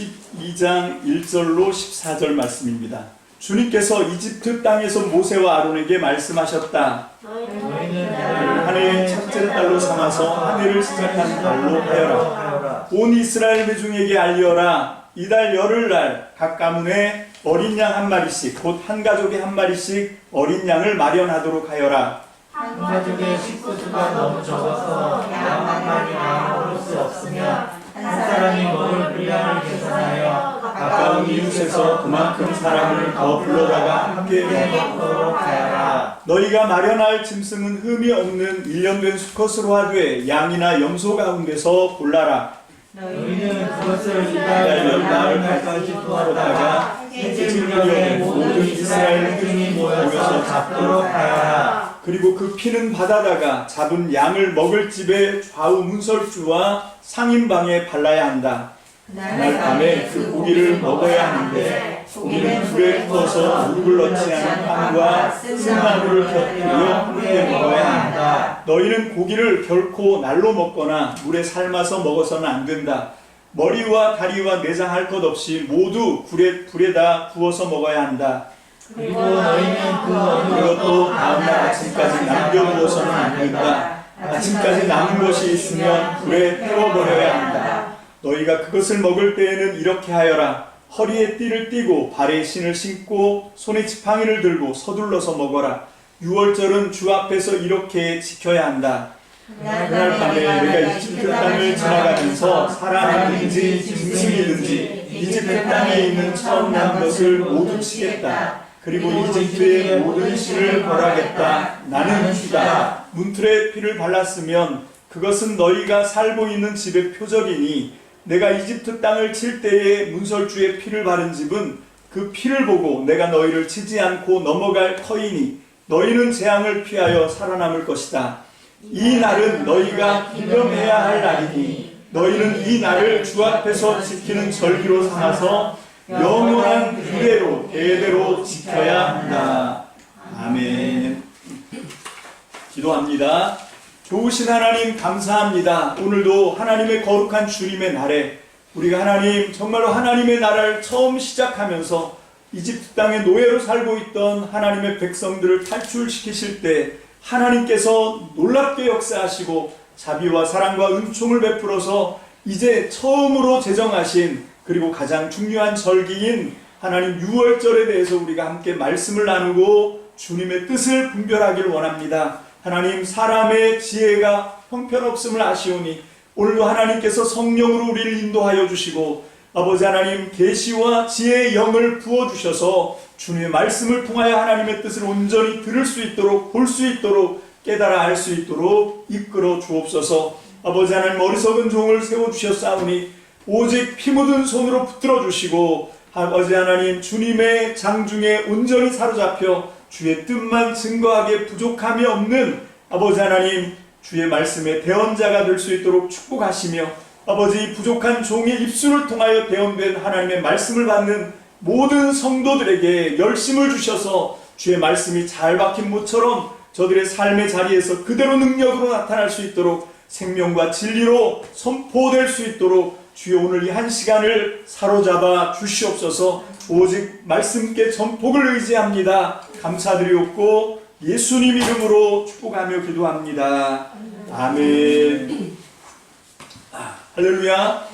12장 1절로 14절 말씀입니다. 주님께서 이집트 땅에서 모세와 아론에게 말씀하셨다. 너희는 한 해의 첫째 달로 삼아서 한 해를 시작한 달로 하여라. 온 이스라엘 회중에게 알리어라. 이달 열흘날 각 가문에 어린 양 한 마리씩, 곧 한 가족에 한 마리씩 어린 양을 마련하도록 하여라. 한 가족의 식구수가 너무 적어서 양 한 마리나 먹을 수 없으면 한 사람이 먹을 분량을 계산하여 가까운 이웃에서 그만큼 사람을 더 불러다가 함께 먹도록 하여라. 너희가 마련할 짐승은 흠이 없는 1년 된 수컷으로 하되 양이나 염소 가운데서 골라라. 너희는 그것을 이달 열날까지 두었다가 해질 무렵에 모든 이스라엘 회중이 모여서 잡도록 하여라. 그리고 그 피는 바다다가 잡은 양을 먹을 집의 좌우 문설주와 상인방에 발라야 한다. 그날 밤에 그 고기를 먹어야 하는데 고기는 불에 구워서 무를 넣지 않은 빵과 쓴나물을 곁들여 함께 먹어야 한다. 너희는 고기를 결코 날로 먹거나 물에 삶아서 먹어서는 안 된다. 머리와 다리와 내장 할 것 없이 모두 불에다 구워서 먹어야 한다. 그리고 너희는 그 어느 이것도 다음날 아침까지 남겨두어서는 안 된다. 아침까지 남은 것이 있으면 불에 태워버려야 한다. 너희가 그것을 먹을 때에는 이렇게 하여라. 허리에 띠를 띠고 발에 신을 신고 손에 지팡이를 들고 서둘러서 먹어라. 유월절은 주 앞에서 이렇게 지켜야 한다. 그날 밤에 내가 이집트 땅을 지나가면서 사람이든지 짐승이든지 이집트 땅에 있는 처음 난 것을 모두 치겠다. 그리고 이집트의 모든 신을 벌하겠다. 나는 주다. 문틀에 피를 발랐으면 그것은 너희가 살고 있는 집의 표적이니 내가 이집트 땅을 칠 때에 문설주에 피를 바른 집은 그 피를 보고 내가 너희를 치지 않고 넘어갈 터이니 너희는 재앙을 피하여 살아남을 것이다. 이 날은 너희가 기념해야 할 날이니 너희는 이 날을 주 앞에서 지키는 절기로 삼아서 영원한 규례로 대대로 지켜야 한다. 아멘. 기도합니다. 좋으신 하나님 감사합니다. 오늘도 하나님의 거룩한 주님의 날에 우리가 하나님 정말로 하나님의 나라를 처음 시작하면서 이집트 땅에 노예로 살고 있던 하나님의 백성들을 탈출시키실 때 하나님께서 놀랍게 역사하시고 자비와 사랑과 은총을 베풀어서 이제 처음으로 제정하신 그리고 가장 중요한 절기인 하나님 유월절에 대해서 우리가 함께 말씀을 나누고 주님의 뜻을 분별하길 원합니다. 하나님 사람의 지혜가 형편없음을 아시오니 오늘도 하나님께서 성령으로 우리를 인도하여 주시고 아버지 하나님 계시와 지혜의 영을 부어주셔서 주님의 말씀을 통하여 하나님의 뜻을 온전히 들을 수 있도록 볼 수 있도록 깨달아 알 수 있도록 이끌어 주옵소서. 아버지 하나님 어리석은 종을 세워주셨사오니 오직 피 묻은 손으로 붙들어 주시고 아버지 하나님 주님의 장중에 온전히 사로잡혀 주의 뜻만 증거하기에 부족함이 없는 아버지 하나님 주의 말씀의 대언자가 될 수 있도록 축복하시며 아버지 부족한 종의 입술을 통하여 대언된 하나님의 말씀을 받는 모든 성도들에게 열심을 주셔서 주의 말씀이 잘 박힌 모처럼 저들의 삶의 자리에서 그대로 능력으로 나타날 수 있도록 생명과 진리로 선포될 수 있도록 주여 오늘 이 한 시간을 사로잡아 주시옵소서. 오직 말씀께 전폭을 의지합니다. 감사드리옵고 예수님 이름으로 축복하며 기도합니다. 아멘. 할렐루야.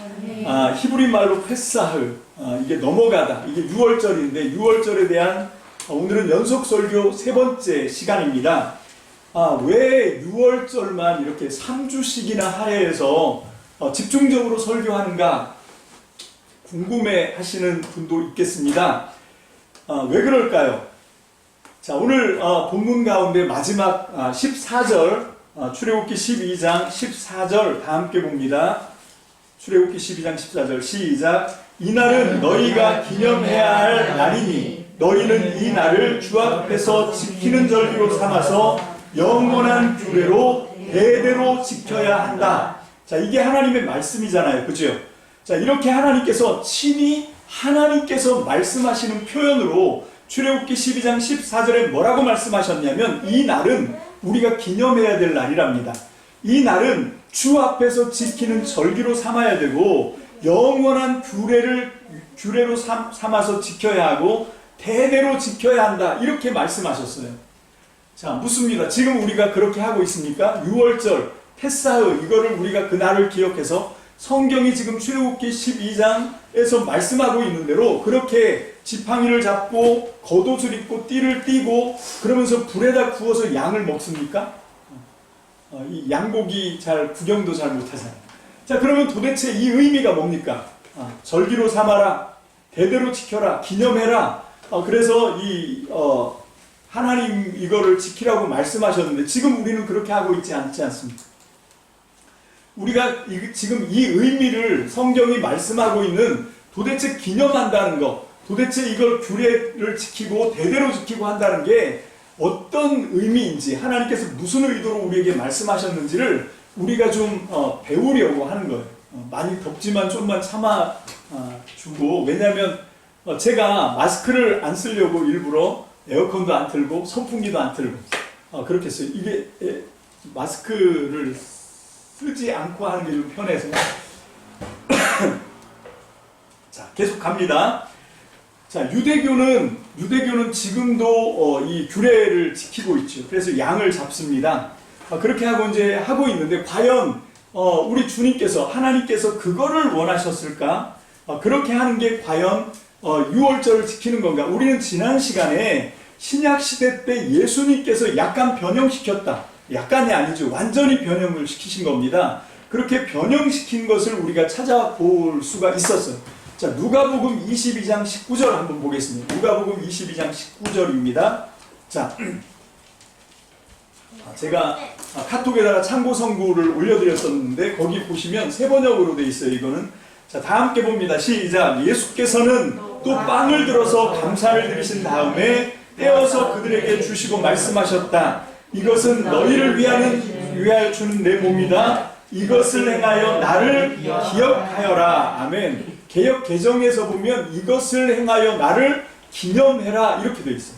히브리 말로 페사흐, 이게 넘어가다. 이게 6월절인데 6월절에 대한 오늘은 연속 설교 세 번째 시간입니다. 왜 6월절만 이렇게 3주씩이나 할애해서 집중적으로 설교하는가 궁금해 하시는 분도 있겠습니다. 왜 그럴까요? 자, 오늘 본문 가운데 마지막 14절, 출애굽기 12장 14절 다 함께 봅니다. 출애굽기 12장 14절 시작. 이날은 너희가 기념해야 할 날이니 너희는 이 날을 주 앞에서 지키는 절기로 삼아서 영원한 규례로 대대로 지켜야 한다. 자, 이게 하나님의 말씀이잖아요. 그죠? 자, 이렇게 하나님께서 친히 하나님께서 말씀하시는 표현으로 출애굽기 12장 14절에 뭐라고 말씀하셨냐면 이 날은 우리가 기념해야 될 날이랍니다. 이 날은 주 앞에서 지키는 절기로 삼아야 되고 영원한 규례로 삼아서 지켜야 하고 대대로 지켜야 한다. 이렇게 말씀하셨어요. 자, 묻습니다. 지금 우리가 그렇게 하고 있습니까? 6월절 패사흐 이거를 우리가 그날을 기억해서 성경이 지금 출애굽기 12장에서 말씀하고 있는 대로 그렇게 지팡이를 잡고 겉옷을 입고 띠를 띠고 그러면서 불에다 구워서 양을 먹습니까? 이 양고기 구경도 잘 못하잖아요. 자, 그러면 도대체 이 의미가 뭡니까? 절기로 삼아라, 대대로 지켜라, 기념해라. 그래서 하나님 이거를 지키라고 말씀하셨는데 지금 우리는 그렇게 하고 있지 않습니까? 우리가 지금 이 의미를 성경이 말씀하고 있는 도대체 기념한다는 것, 도대체 이걸 규례를 지키고 대대로 지키고 한다는 게 어떤 의미인지 하나님께서 무슨 의도로 우리에게 말씀하셨는지를 우리가 좀 배우려고 하는 거예요. 많이 덥지만 좀만 참아주고, 왜냐하면 제가 마스크를 안 쓰려고 일부러 에어컨도 안 틀고 선풍기도 안 틀고 그렇게 했어요. 이게 마스크를 쓰지 않고 하는 게 좀 편해서. 자, 계속 갑니다. 자, 유대교는 지금도 이 규례를 지키고 있죠. 그래서 양을 잡습니다. 그렇게 하고 이제 하고 있는데 과연 우리 주님께서 하나님께서 그거를 원하셨을까? 그렇게 하는 게 과연 6월절을 지키는 건가? 우리는 지난 시간에 신약 시대 때 예수님께서 약간 변형시켰다. 약간이 아니죠. 완전히 변형을 시키신 겁니다. 그렇게 변형시킨 것을 우리가 찾아볼 수가 있었어요. 자, 누가복음 22장 19절 한번 보겠습니다. 누가복음 22장 19절입니다. 자, 제가 카톡에다가 참고 성구를 올려드렸었는데 거기 보시면 세 번역으로 되어 있어요. 이거는. 자, 다 함께 봅니다. 시작. 예수께서는 또 빵을 들어서 감사를 드리신 다음에 떼어서 그들에게 주시고 말씀하셨다. 이것은 너희를 위하여 주는 내 몸이다. 이것을 행하여 나를 기억하여라. 아멘. 개역 개정에서 보면 이것을 행하여 나를 기념해라 이렇게 되어 있어요.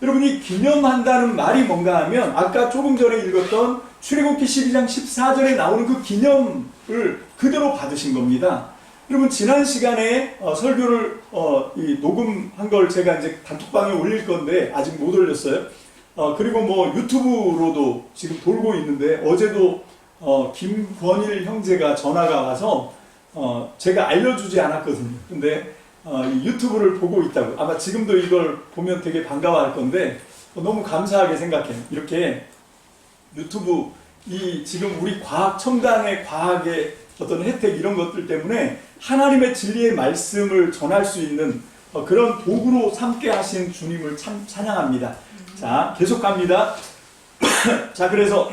여러분이 기념한다는 말이 뭔가 하면 아까 조금 전에 읽었던 출애굽기 12장 14절에 나오는 그 기념을 그대로 받으신 겁니다. 여러분 지난 시간에 설교를 녹음한 걸 제가 이제 단톡방에 올릴 건데 아직 못 올렸어요. 그리고 뭐 유튜브로도 지금 돌고 있는데 어제도 김권일 형제가 전화가 와서 제가 알려주지 않았거든요. 근데 유튜브를 보고 있다고. 아마 지금도 이걸 보면 되게 반가워할 건데 너무 감사하게 생각해요. 이렇게 유튜브 지금 우리 첨단의 과학의 어떤 혜택 이런 것들 때문에 하나님의 진리의 말씀을 전할 수 있는 그런 도구로 삼게 하신 주님을 참 찬양합니다. 자, 계속 갑니다. 자, 그래서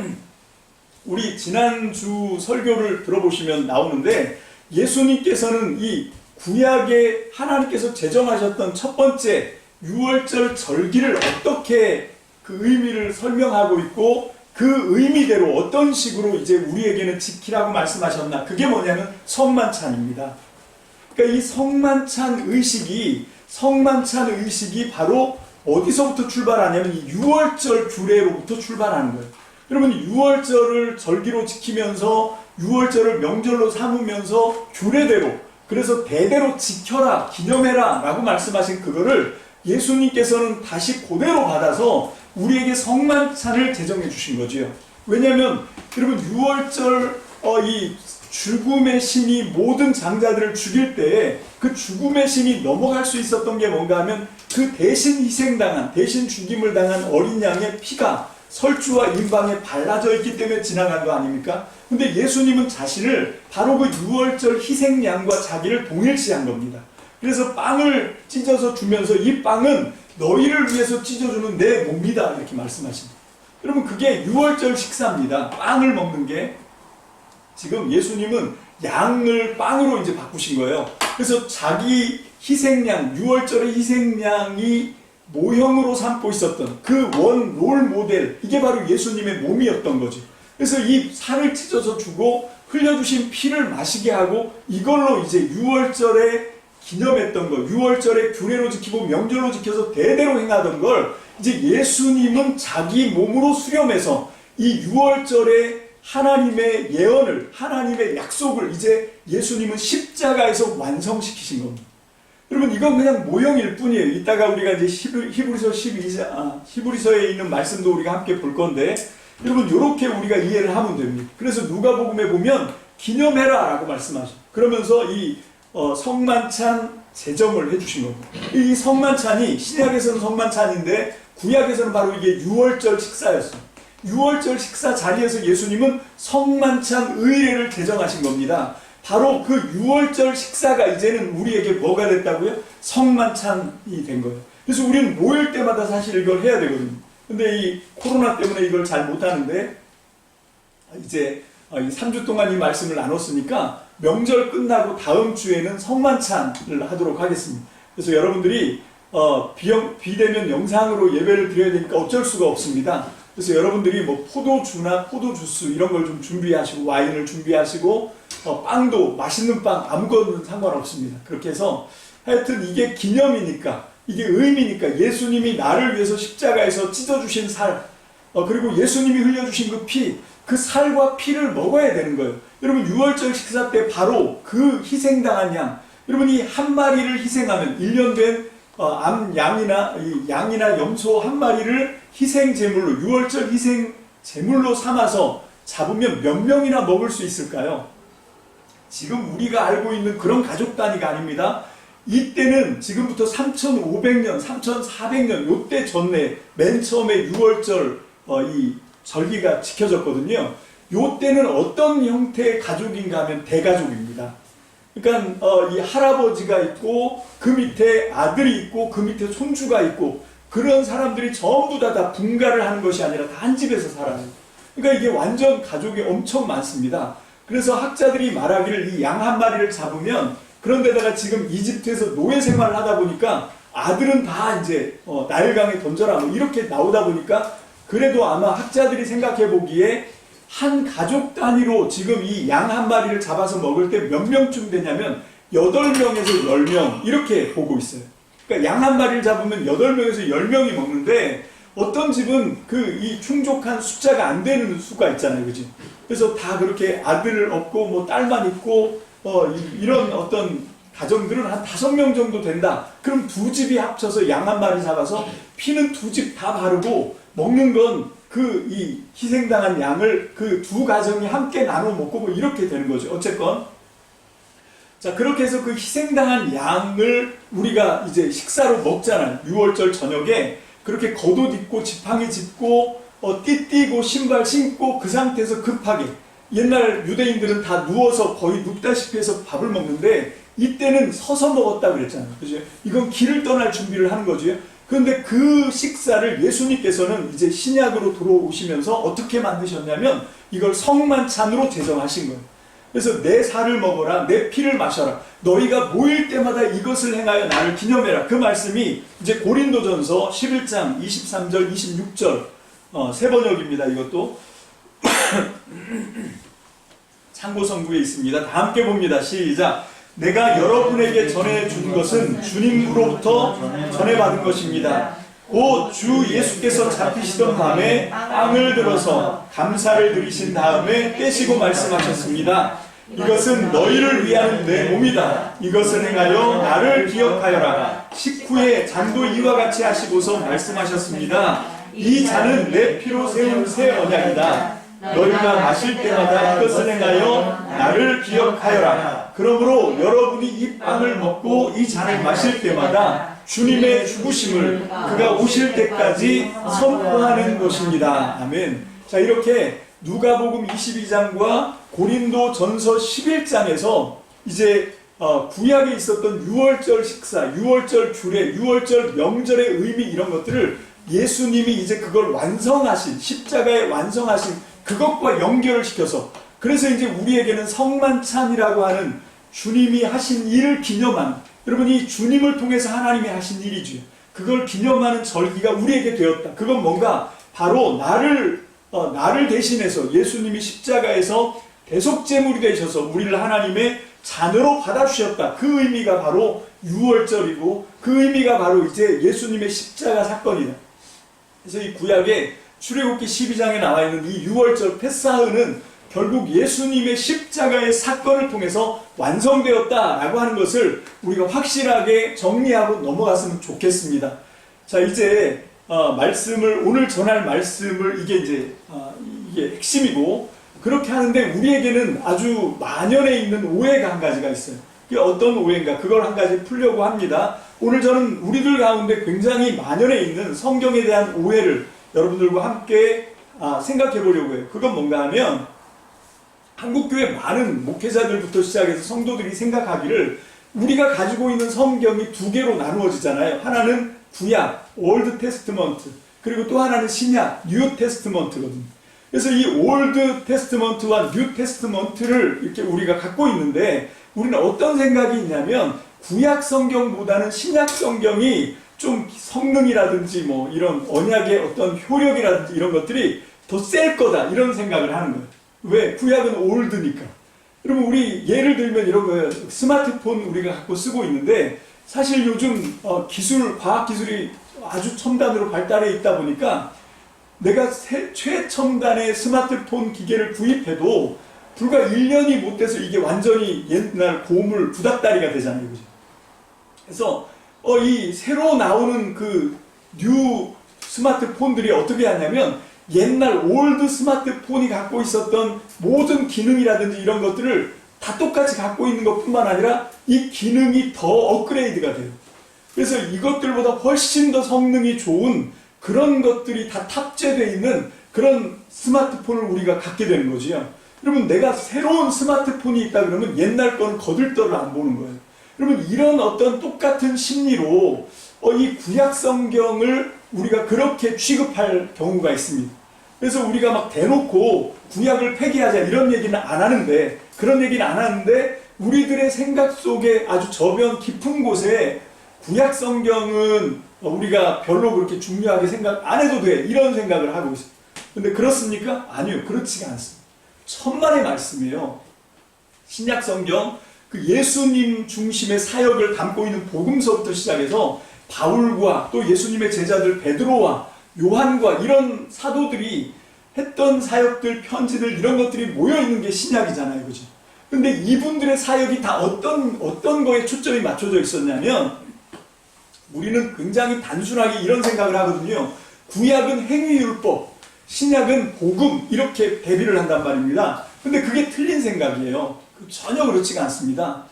우리 지난주 설교를 들어보시면 나오는데 예수님께서는 이 구약에 하나님께서 제정하셨던 첫 번째 6월절 절기를 어떻게 그 의미를 설명하고 있고 그 의미대로 어떤 식으로 이제 우리에게는 지키라고 말씀하셨나? 그게 뭐냐면 성만찬입니다. 그러니까 이 성만찬 의식이 바로 어디서부터 출발하냐면 이 6월절 규례로부터 출발하는 거예요. 여러분 6월절을 절기로 지키면서 6월절을 명절로 삼으면서 규례대로 그래서 대대로 지켜라 기념해라 라고 말씀하신 그거를 예수님께서는 다시 그대로 받아서 우리에게 성만찬을 제정해 주신 거죠. 왜냐하면 여러분 6월절 이 죽음의 신이 모든 장자들을 죽일 때 그 죽음의 신이 넘어갈 수 있었던 게 뭔가 하면 그 대신 대신 죽임을 당한 어린 양의 피가 설주와 임방에 발라져 있기 때문에 지나간 거 아닙니까? 근데 예수님은 자신을 바로 그 6월절 희생양과 자기를 동일시한 겁니다. 그래서 빵을 찢어서 주면서 이 빵은 너희를 위해서 찢어주는 내 몸이다 이렇게 말씀하십니다. 여러분 그게 6월절 식사입니다. 빵을 먹는 게 지금 예수님은 양을 빵으로 이제 바꾸신 거예요. 그래서 자기 희생양 6월절의 희생양이 모형으로 삼고 있었던 그 롤 모델 이게 바로 예수님의 몸이었던 거죠. 그래서 이 살을 찢어서 주고 흘려주신 피를 마시게 하고 이걸로 이제 6월절에 기념했던 거 6월절에 규례로 지키고 명절로 지켜서 대대로 행하던 걸 이제 예수님은 자기 몸으로 수렴해서 이 6월절에 하나님의 예언을, 하나님의 약속을 이제 예수님은 십자가에서 완성시키신 겁니다. 여러분, 이건 그냥 모형일 뿐이에요. 이따가 우리가 이제 히브리서에 있는 말씀도 우리가 함께 볼 건데, 여러분, 이렇게 우리가 이해를 하면 됩니다. 그래서 누가복음에 보면 기념해라 라고 말씀하죠. 그러면서 이 성만찬 제정을 해주신 겁니다. 이 성만찬이 신약에서는 성만찬인데 구약에서는 바로 이게 유월절 식사였어요. 유월절 식사 자리에서 예수님은 성만찬 의례를 제정하신 겁니다. 바로 그 유월절 식사가 이제는 우리에게 뭐가 됐다고요? 성만찬이 된 거예요. 그래서 우리는 모일 때마다 사실 이걸 해야 되거든요. 근데 이 코로나 때문에 이걸 잘 못하는데, 이제 3주 동안 이 말씀을 나눴으니까 명절 끝나고 다음 주에는 성만찬을 하도록 하겠습니다. 그래서 여러분들이 비대면 영상으로 예배를 드려야 되니까 어쩔 수가 없습니다. 그래서 여러분들이 뭐 포도주나 포도주스 이런 걸 좀 준비하시고, 와인을 준비하시고, 빵도, 맛있는 빵 아무거나 상관없습니다. 그렇게 해서 하여튼 이게 기념이니까, 이게 의미니까, 예수님이 나를 위해서 십자가에서 찢어주신 살, 그리고 예수님이 흘려주신 그 피, 그 살과 피를 먹어야 되는 거예요. 여러분, 유월절 식사 때 바로 그 희생당한 양, 여러분 이 한 마리를 희생하면 1년 된 양이나 염소 한 마리를 희생 제물로, 유월절 희생 제물로 삼아서 잡으면 몇 명이나 먹을 수 있을까요? 지금 우리가 알고 있는 그런 가족 단위가 아닙니다. 이때는 지금부터 3,500년, 3,400년 요때 전에 맨 처음에 유월절 이 절기가 지켜졌거든요. 요때는 어떤 형태의 가족인가 하면 대가족입니다. 그러니까 이 할아버지가 있고 그 밑에 아들이 있고 그 밑에 손주가 있고, 그런 사람들이 전부 다 분가를 하는 것이 아니라 다 한 집에서 살아요. 그러니까 이게 완전 가족이 엄청 많습니다. 그래서 학자들이 말하기를 이 양 한 마리를 잡으면, 그런데다가 지금 이집트에서 노예 생활을 하다 보니까 아들은 다 이제 나일강에 던져라 뭐 이렇게 나오다 보니까, 그래도 아마 학자들이 생각해 보기에 한 가족 단위로 지금 이 양 한 마리를 잡아서 먹을 때 몇 명쯤 되냐면 8명에서 10명 이렇게 보고 있어요. 그러니까 양 한 마리를 잡으면 8명에서 10명이 먹는데, 어떤 집은 이 충족한 숫자가 안 되는 수가 있잖아요. 그지? 그래서 다 그렇게 아들을 얻고 뭐 딸만 있고 이런 어떤 가정들은 한 5명 정도 된다. 그럼 두 집이 합쳐서 양 한 마리 잡아서 피는 두 집 다 바르고, 먹는 건 이 희생당한 양을 그 두 가정이 함께 나눠 먹고 뭐 이렇게 되는 거죠. 어쨌건. 자, 그렇게 해서 그 희생당한 양을 우리가 이제 식사로 먹잖아요. 6월절 저녁에 그렇게 겉옷 입고 지팡이 짚고 띠 띠고 신발 신고 그 상태에서 급하게, 옛날 유대인들은 다 누워서 거의 눕다시피 해서 밥을 먹는데 이때는 서서 먹었다 그랬잖아요. 그죠? 이건 길을 떠날 준비를 하는 거죠. 그런데 그 식사를 예수님께서는 이제 신약으로 들어오시면서 어떻게 만드셨냐면 이걸 성만찬으로 제정하신 거예요. 그래서 내 살을 먹어라, 내 피를 마셔라, 너희가 모일 때마다 이것을 행하여 나를 기념해라. 그 말씀이 이제 고린도전서 11장 23절 26절 세 번역입니다. 이것도 참고성구에 있습니다. 다 함께 봅니다. 시작. 내가 여러분에게 전해준 것은 주님으로부터 전해받은 것입니다. 곧 주 예수께서 잡히시던 밤에 빵을 들어서 감사를 드리신 다음에 떼시고 말씀하셨습니다. 이것은 너희를 위한 내 몸이다. 이것을 행하여 나를 기억하여라. 식후에 잔도 이와 같이 하시고서 말씀하셨습니다. 이 잔은 내 피로 세운 새 언약이다. 너희가 마실 때마다 이것을 행하여 나를 기억하여라. 그러므로 여러분이 이 빵을 먹고 이 잔을 마실 때마다 주님의 죽으심을 그가 오실 때까지 선포하는 것입니다. 아멘. 자, 이렇게 누가복음 22장과 고린도 전서 11장에서 이제 구약에 있었던 유월절 식사, 유월절 규례, 유월절 명절의 의미 이런 것들을 예수님이 이제 그걸 완성하신, 십자가에 완성하신 그것과 연결을 시켜서, 그래서 이제 우리에게는 성만찬이라고 하는 주님이 하신 일을 기념하는, 여러분 이 주님을 통해서 하나님이 하신 일이죠. 그걸 기념하는 절기가 우리에게 되었다. 그건 뭔가 바로 나를 대신해서 예수님이 십자가에서 대속제물이 되셔서 우리를 하나님의 자녀로 받아주셨다. 그 의미가 바로 유월절이고 그 의미가 바로 이제 예수님의 십자가 사건이다. 그래서 이 구약에 출애굽기 12장에 나와 있는 이 유월절 페사흐는 결국 예수님의 십자가의 사건을 통해서 완성되었다라고 하는 것을 우리가 확실하게 정리하고 넘어갔으면 좋겠습니다. 자, 이제 말씀을, 오늘 전할 말씀을, 이게 핵심이고, 그렇게 하는데 우리에게는 아주 만연해 있는 오해가 한 가지가 있어요. 그게 어떤 오해인가? 그걸 한 가지 풀려고 합니다. 오늘 저는 우리들 가운데 굉장히 만연해 있는 성경에 대한 오해를 여러분들과 함께 생각해 보려고 해요. 그건 뭔가 하면, 한국교회 많은 목회자들부터 시작해서 성도들이 생각하기를, 우리가 가지고 있는 성경이 두 개로 나누어지잖아요. 하나는 구약, 올드 테스트먼트, 그리고 또 하나는 신약, 뉴 테스트먼트거든요. 그래서 이 올드 테스트먼트와 뉴 테스트먼트를 이렇게 우리가 갖고 있는데, 우리는 어떤 생각이 있냐면, 구약 성경보다는 신약 성경이 좀 성능이라든지 뭐 이런 언약의 어떤 효력이라든지 이런 것들이 더 셀 거다, 이런 생각을 하는 거예요. 왜? 구약은 올드니까. 그러면 우리 예를 들면 이런 거예요. 스마트폰 우리가 갖고 쓰고 있는데, 사실 요즘 과학 기술이 아주 첨단으로 발달해 있다 보니까 내가 최첨단의 스마트폰 기계를 구입해도 불과 1년이 못 돼서 이게 완전히 옛날 고물 구닥다리가 되잖아요. 그죠? 그래서 이 새로 나오는 그 뉴 스마트폰들이 어떻게 하냐면, 옛날 올드 스마트폰이 갖고 있었던 모든 기능이라든지 이런 것들을 다 똑같이 갖고 있는 것뿐만 아니라 이 기능이 더 업그레이드가 돼요. 그래서 이것들보다 훨씬 더 성능이 좋은 그런 것들이 다 탑재되어 있는 그런 스마트폰을 우리가 갖게 되는 거지요. 여러분, 내가 새로운 스마트폰이 있다 그러면 옛날 거는 거들떠를 안 보는 거예요. 여러분, 이런 어떤 똑같은 심리로 이 구약 성경을 우리가 그렇게 취급할 경우가 있습니다. 그래서 우리가 막 대놓고 구약을 폐기하자 이런 얘기는 안 하는데, 그런 얘기는 안 하는데, 우리들의 생각 속에 아주 저변 깊은 곳에 구약 성경은 우리가 별로 그렇게 중요하게 생각 안 해도 돼, 이런 생각을 하고 있어요. 근데 그렇습니까? 아니요, 그렇지가 않습니다. 천만의 말씀이에요. 신약 성경, 그 예수님 중심의 사역을 담고 있는 복음서부터 시작해서 바울과 또 예수님의 제자들 베드로와 요한과 이런 사도들이 했던 사역들, 편지들, 이런 것들이 모여있는 게 신약이잖아요. 그죠? 근데 이분들의 사역이 다 어떤 거에 초점이 맞춰져 있었냐면, 우리는 굉장히 단순하게 이런 생각을 하거든요. 구약은 행위율법, 신약은 복음, 이렇게 대비를 한단 말입니다. 근데 그게 틀린 생각이에요. 전혀 그렇지가 않습니다.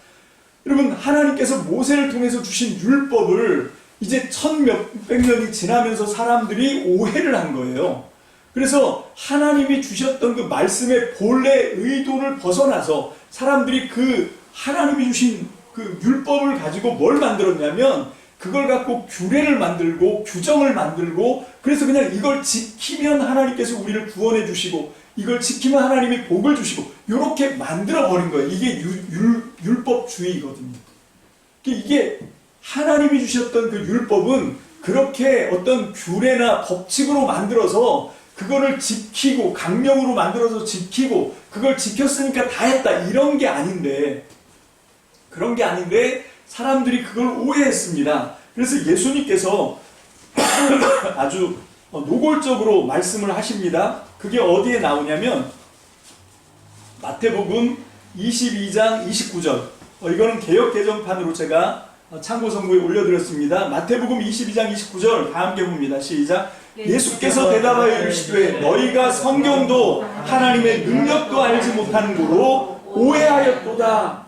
여러분, 하나님께서 모세를 통해서 주신 율법을 이제 1000몇백 년이 지나면서 사람들이 오해를 한 거예요. 그래서 하나님이 주셨던 그 말씀의 본래 의도를 벗어나서 사람들이 그 하나님이 주신 그 율법을 가지고 뭘 만들었냐면, 그걸 갖고 규례를 만들고 규정을 만들고, 그래서 그냥 이걸 지키면 하나님께서 우리를 구원해 주시고, 이걸 지키면 하나님이 복을 주시고, 이렇게 만들어 버린 거예요. 이게 율법주의거든요. 이게 하나님이 주셨던 그 율법은 그렇게 어떤 규례나 법칙으로 만들어서 그거를 지키고, 강령으로 만들어서 지키고, 그걸 지켰으니까 다 했다, 이런 게 아닌데, 그런 게 아닌데 사람들이 그걸 오해했습니다. 그래서 예수님께서 아주 노골적으로 말씀을 하십니다. 그게 어디에 나오냐면 마태복음 22장 29절. 이거는 개역개정판으로 제가 참고 성구에 올려드렸습니다. 마태복음 22장 29절 다 함께 봅니다. 시작. 예수께서 대답하여 이르시되 너희가 성경도 하나님의 능력도 알지 못하는 고로 오해하였도다.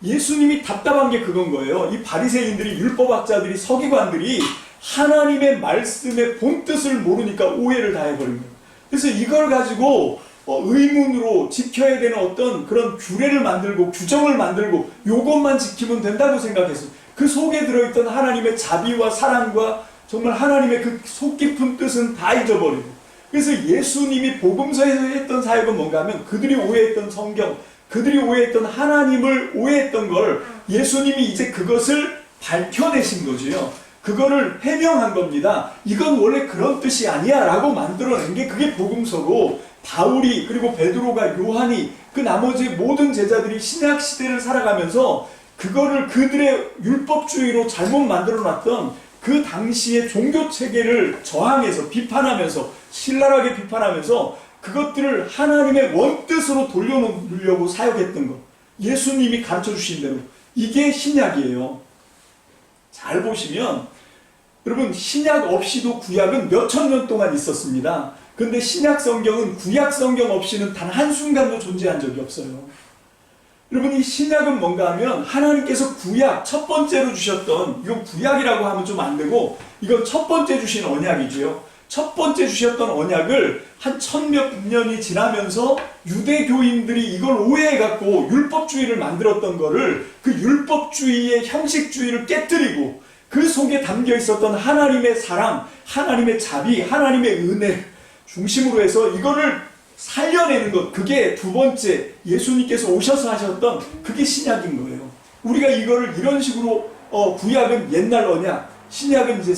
예수님이 답답한 게 그건 거예요. 이 바리새인들이, 율법학자들이, 서기관들이 하나님의 말씀의 본뜻을 모르니까 오해를 다 해버린 거예요. 그래서 이걸 가지고 의문으로 지켜야 되는 어떤 그런 규례를 만들고 규정을 만들고 요것만 지키면 된다고 생각했어요. 그 속에 들어있던 하나님의 자비와 사랑과 정말 하나님의 그 속 깊은 뜻은 다 잊어버리고, 그래서 예수님이 복음서에서 했던 사역은 뭔가 하면 그들이 오해했던 성경, 그들이 오해했던 하나님을 오해했던 걸 예수님이 이제 그것을 밝혀내신 거지요. 그거를 해명한 겁니다. 이건 원래 그런 뜻이 아니야 라고 만들어낸 게 그게 복음서고, 바울이 그리고 베드로가 요한이 그 나머지 모든 제자들이 신약 시대를 살아가면서 그거를 그들의 율법주의로 잘못 만들어놨던 그 당시의 종교 체계를 저항해서 비판하면서 신랄하게 비판하면서 그것들을 하나님의 원뜻으로 돌려놓으려고 사역했던 것, 예수님이 가르쳐 주신 대로, 이게 신약이에요. 잘 보시면 여러분, 신약 없이도 구약은 몇천 년 동안 있었습니다. 근데 신약 성경은 구약 성경 없이는 단 한순간도 존재한 적이 없어요. 여러분, 이 신약은 뭔가 하면 하나님께서 구약 첫 번째로 주셨던, 이건 구약이라고 하면 좀 안 되고 이건 첫 번째 주신 언약이죠. 첫 번째 주셨던 언약을 한 1000몇 년이 지나면서 유대교인들이 이걸 오해해갖고 율법주의를 만들었던 거를, 그 율법주의의 형식주의를 깨뜨리고 그 속에 담겨 있었던 하나님의 사랑, 하나님의 자비, 하나님의 은혜 중심으로 해서 이거를 살려내는 것, 그게 두 번째 예수님께서 오셔서 하셨던, 그게 신약인 거예요. 우리가 이거를 이런 식으로 구약은 옛날 언약, 신약은 이제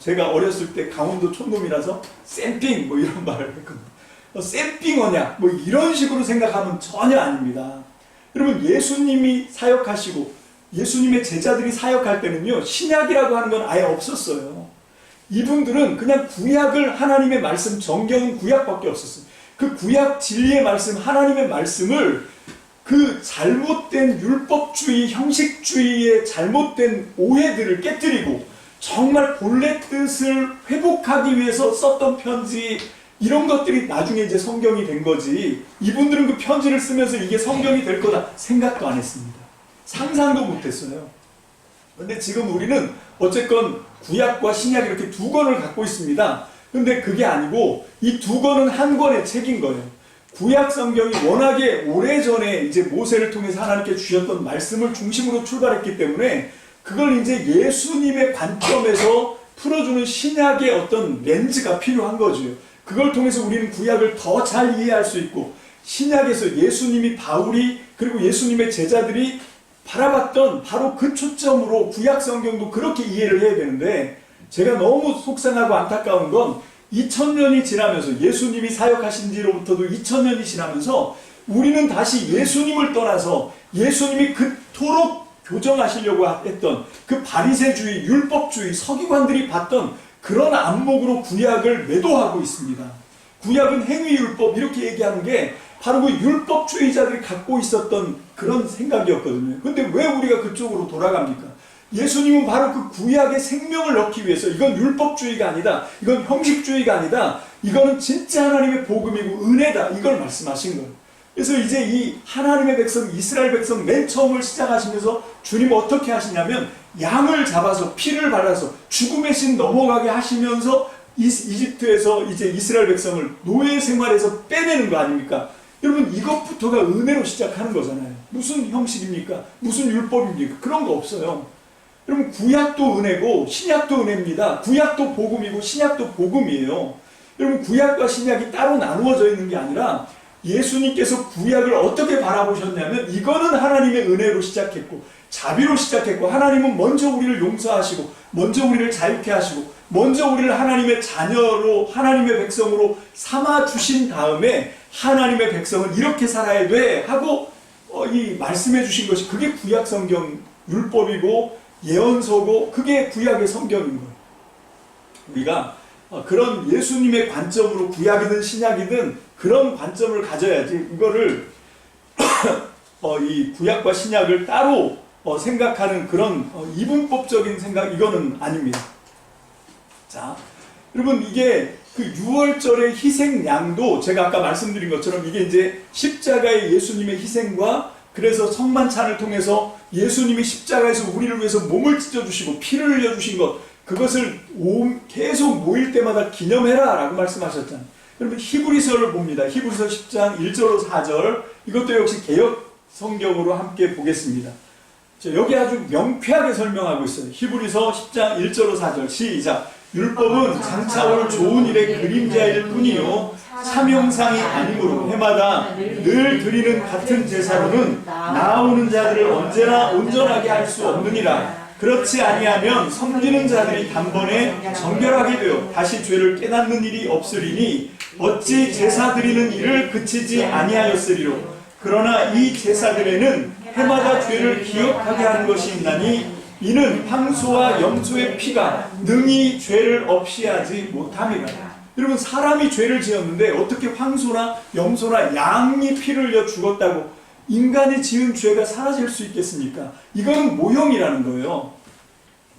제가 어렸을 때 강원도 촌놈이라서 쌤핑 뭐 이런 말을 했거든요. 쌤핑 언약 뭐 이런 식으로 생각하면 전혀 아닙니다. 여러분, 예수님이 사역하시고 예수님의 제자들이 사역할 때는요, 신약이라고 하는 건 아예 없었어요. 이분들은 그냥 구약을, 하나님의 말씀, 정경은 구약밖에 없었어요. 그 구약 진리의 말씀, 하나님의 말씀을 그 잘못된 율법주의, 형식주의의 잘못된 오해들을 깨뜨리고 정말 본래 뜻을 회복하기 위해서 썼던 편지, 이런 것들이 나중에 이제 성경이 된 거지, 이분들은 그 편지를 쓰면서 이게 성경이 될 거다 생각도 안 했습니다. 상상도 못했어요. 근데 지금 우리는 어쨌건 구약과 신약 이렇게 두 권을 갖고 있습니다. 근데 그게 아니고 이 두 권은 한 권의 책인 거예요. 구약 성경이 워낙에 오래전에 이제 모세를 통해서 하나님께 주셨던 말씀을 중심으로 출발했기 때문에 그걸 이제 예수님의 관점에서 풀어주는 신약의 어떤 렌즈가 필요한 거죠. 그걸 통해서 우리는 구약을 더 잘 이해할 수 있고, 신약에서 예수님이, 바울이, 그리고 예수님의 제자들이 바라봤던 바로 그 초점으로 구약 성경도 그렇게 이해를 해야 되는데, 제가 너무 속상하고 안타까운 건 2000년이 지나면서, 예수님이 사역하신 지로부터도 2000년이 지나면서 우리는 다시 예수님을 떠나서 예수님이 그토록 교정하시려고 했던 그 바리새주의, 율법주의, 서기관들이 봤던 그런 안목으로 구약을 매도하고 있습니다. 구약은 행위율법 이렇게 얘기하는 게 바로 그 율법주의자들이 갖고 있었던 그런 생각이었거든요. 근데 왜 우리가 그쪽으로 돌아갑니까? 예수님은 바로 그 구약의 생명을 넣기 위해서, 이건 율법주의가 아니다, 이건 형식주의가 아니다, 이거는 진짜 하나님의 복음이고 은혜다, 이걸 말씀하신 거예요. 그래서 이제 이 하나님의 백성, 이스라엘 백성 맨 처음을 시작하시면서 주님 어떻게 하시냐면, 양을 잡아서 피를 발라서 죽음의 신 넘어가게 하시면서 이집트에서 이제 이스라엘 백성을 노예 생활에서 빼내는 거 아닙니까? 여러분, 이것부터가 은혜로 시작하는 거잖아요. 무슨 형식입니까? 무슨 율법입니까? 그런 거 없어요. 여러분, 구약도 은혜고 신약도 은혜입니다. 구약도 복음이고 신약도 복음이에요. 여러분, 구약과 신약이 따로 나누어져 있는 게 아니라 예수님께서 구약을 어떻게 바라보셨냐면, 이거는 하나님의 은혜로 시작했고 자비로 시작했고, 하나님은 먼저 우리를 용서하시고 먼저 우리를 자유케 하시고 먼저 우리를 하나님의 자녀로, 하나님의 백성으로 삼아 주신 다음에 하나님의 백성은 이렇게 살아야 돼 하고 이 말씀해 주신 것이, 그게 구약 성경 율법이고 예언서고, 그게 구약의 성경인 거예요. 우리가 그런 예수님의 관점으로, 구약이든 신약이든 그런 관점을 가져야지, 이거를 이 구약과 신약을 따로 생각하는 그런 이분법적인 생각, 이거는 아닙니다. 자, 여러분, 이게 그 유월절의 희생양도 제가 아까 말씀드린 것처럼 이게 이제 십자가의 예수님의 희생과, 그래서 성만찬을 통해서 예수님이 십자가에서 우리를 위해서 몸을 찢어주시고 피를 흘려주신 것, 그것을 계속 모일 때마다 기념해라 라고 말씀하셨잖아요. 여러분, 히브리서를 봅니다. 히브리서 10장 1절로 4절, 이것도 역시 개역 성경으로 함께 보겠습니다. 여기 아주 명쾌하게 설명하고 있어요. 히브리서 10장 1절로 4절 시작. 율법은 장차 올 좋은 일의 그림자일 뿐이요 참형상이 아니므로 해마다 늘 드리는 같은 제사로는 나아오는 자들을 언제나 온전하게 할 수 없느니라. 그렇지 아니하면 섬기는 자들이 단번에 정결하게 되어 다시 죄를 깨닫는 일이 없으리니 어찌 제사 드리는 일을 그치지 아니하였으리로. 그러나 이 제사들에는 해마다 죄를 기억하게 하는 것이 있나니 이는 황소와 염소의 피가 능히 죄를 없이 하지 못함이라. 여러분, 사람이 죄를 지었는데 어떻게 황소나 염소나 양이 피를 흘려 죽었다고 인간이 지은 죄가 사라질 수 있겠습니까? 이거는 모형이라는 거예요.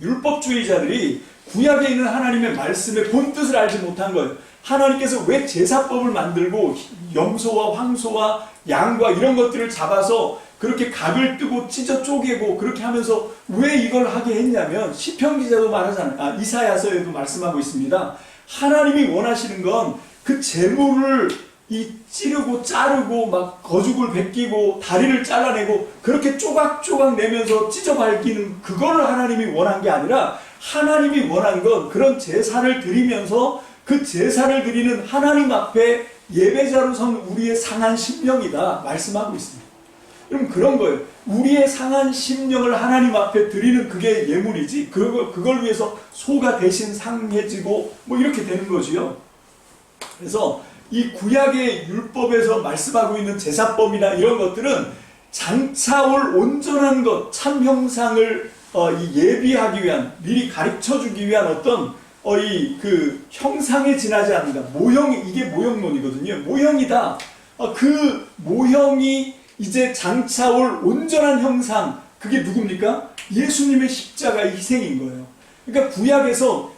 율법주의자들이 구약에 있는 하나님의 말씀의 본뜻을 알지 못한 거예요. 하나님께서 왜 제사법을 만들고 염소와 황소와 양과 이런 것들을 잡아서 그렇게 각을 뜨고 찢어 쪼개고 그렇게 하면서 왜 이걸 하게 했냐면, 시편 기자도 말하잖아요. 이사야서에도 말씀하고 있습니다. 하나님이 원하시는 건 그 제물을 찌르고 자르고 막 거죽을 벗기고 다리를 잘라내고 그렇게 조각조각 내면서 찢어 밝히는 그거를 하나님이 원한 게 아니라, 하나님이 원한 건 그런 제사를 드리면서 그 제사를 드리는 하나님 앞에 예배자로 선 우리의 상한 심령이다 말씀하고 있습니다. 여러분, 그런 거예요. 우리의 상한 심령을 하나님 앞에 드리는 그게 예물이지, 그걸 위해서 소가 대신 상해지고 뭐 이렇게 되는 거지요. 그래서 이 구약의 율법에서 말씀하고 있는 제사법이나 이런 것들은 장차 올 온전한 것, 참 형상을 예비하기 위한, 미리 가르쳐주기 위한 어떤 그 형상에 지나지 않는다. 이게 모형론이거든요. 모형이다. 그 모형이 이제 장차 올 온전한 형상, 그게 누굽니까? 예수님의 십자가의 희생인 거예요. 그러니까 구약에서